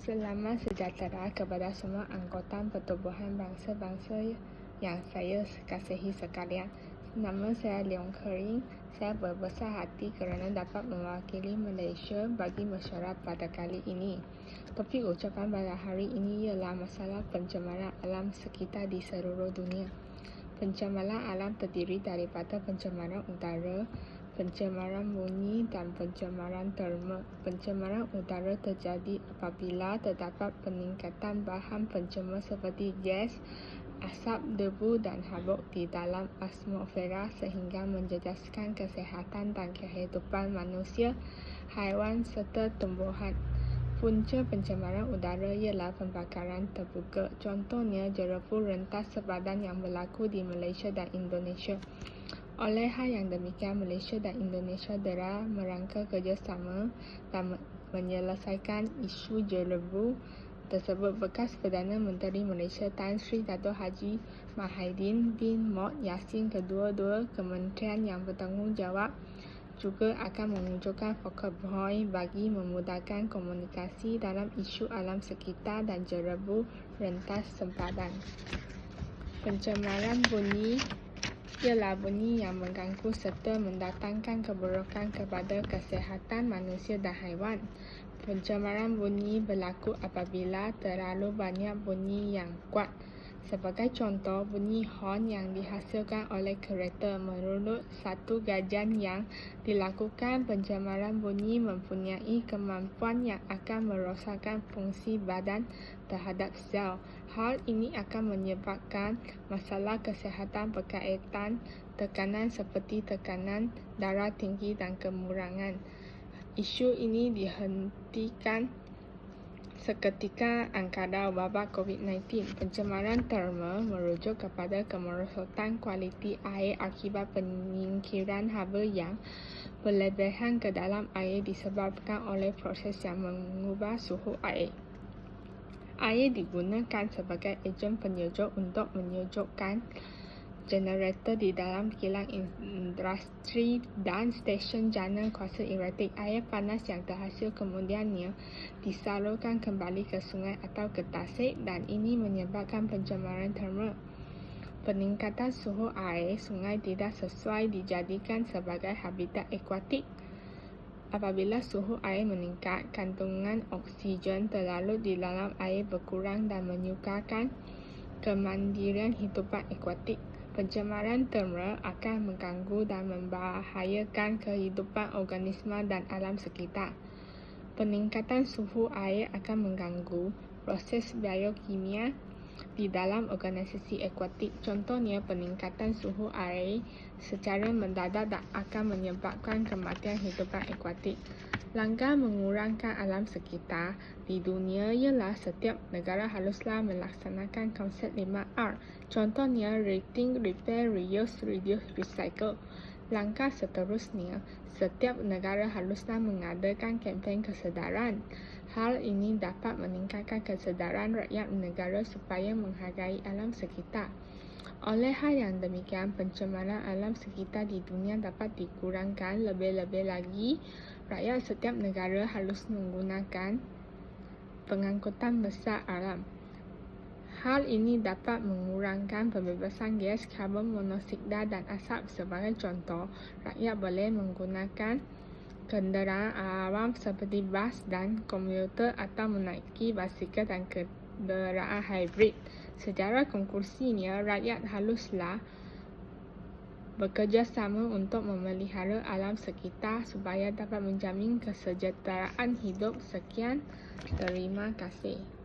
Selamat sejahtera kepada semua anggota pertubuhan bangsa-bangsa yang saya kasihi sekalian. Nama saya Leong Kering. Saya berbesar hati kerana dapat mewakili Malaysia bagi mesyuarat pada kali ini. Topik ucapan pada hari ini ialah masalah pencemaran alam sekitar di seluruh dunia. Pencemaran alam terdiri daripada pencemaran udara, pencemaran bunyi dan pencemaran terma. Pencemaran udara terjadi apabila terdapat peningkatan bahan pencemar seperti gas, asap, debu dan habuk di dalam atmosfera sehingga menjejaskan kesihatan dan kehidupan manusia, haiwan serta tumbuhan. Punca pencemaran udara ialah pembakaran terbuka. Contohnya jerebu rentas sepadan yang berlaku di Malaysia dan Indonesia. Oleh hal yang demikian, Malaysia dan Indonesia telah merangka kerjasama dan menyelesaikan isu jerebu tersebut. Bekas Perdana Menteri Malaysia Tan Sri Dato' Haji Muhyiddin bin Mohd Yassin, kedua-dua kementerian yang bertanggungjawab, juga akan menunjukkan focal point bagi memudahkan komunikasi dalam isu alam sekitar dan jerebu rentas sempadan. Pencemaran bunyi ialah bunyi yang mengganggu serta mendatangkan keburukan kepada kesihatan manusia dan haiwan. Pencemaran bunyi berlaku apabila terlalu banyak bunyi yang kuat. Sebagai contoh, bunyi horn yang dihasilkan oleh kereta. Menurut satu kajian yang dilakukan, pencemaran bunyi mempunyai kemampuan yang akan merosakkan fungsi badan terhadap sel. Hal ini akan menyebabkan masalah kesihatan berkaitan tekanan seperti tekanan darah tinggi dan kemurangan. Isu ini dihentikan seketika angkara wabak COVID-19. Pencemaran terma merujuk kepada kemerosotan kualiti air akibat penyingkiran haba yang berlebihan ke dalam air disebabkan oleh proses yang mengubah suhu air. Air digunakan sebagai ejen penyejuk untuk menyejukkan generator di dalam kilang industri dan stesen jana kuasa elektrik. Air panas yang terhasil kemudiannya disalurkan kembali ke sungai atau ke tasik dan ini menyebabkan pencemaran terma. Peningkatan suhu air sungai tidak sesuai dijadikan sebagai habitat akuatik. Apabila suhu air meningkat, kandungan oksigen terlalu di dalam air berkurang dan menyukarkan kemandirian hidupan akuatik. Pencemaran terma akan mengganggu dan membahayakan kehidupan organisma dan alam sekitar. Peningkatan suhu air akan mengganggu proses biokimia di dalam organisasi akuatik. Contohnya, peningkatan suhu air secara mendadak akan menyebabkan kematian hidupan akuatik. Langkah mengurangkan alam sekitar di dunia ialah setiap negara haruslah melaksanakan konsep 5R. Contohnya, rating, repair, reuse, reduce, recycle. Langkah seterusnya, setiap negara haruslah mengadakan kempen kesedaran. Hal ini dapat meningkatkan kesedaran rakyat negara supaya menghargai alam sekitar. Oleh hal yang demikian, pencemaran alam sekitar di dunia dapat dikurangkan. Lebih-lebih lagi, rakyat setiap negara harus menggunakan pengangkutan besar alam. Hal ini dapat mengurangkan pembebasan gas karbon monoksida dan asap. Sebagai contoh, rakyat boleh menggunakan kenderaan awam seperti bas dan komuter atau menaiki basikal dan kenderaan hybrid. Secara konklusinya, rakyat haruslah bekerjasama untuk memelihara alam sekitar supaya dapat menjamin kesejahteraan hidup. Sekian, terima kasih.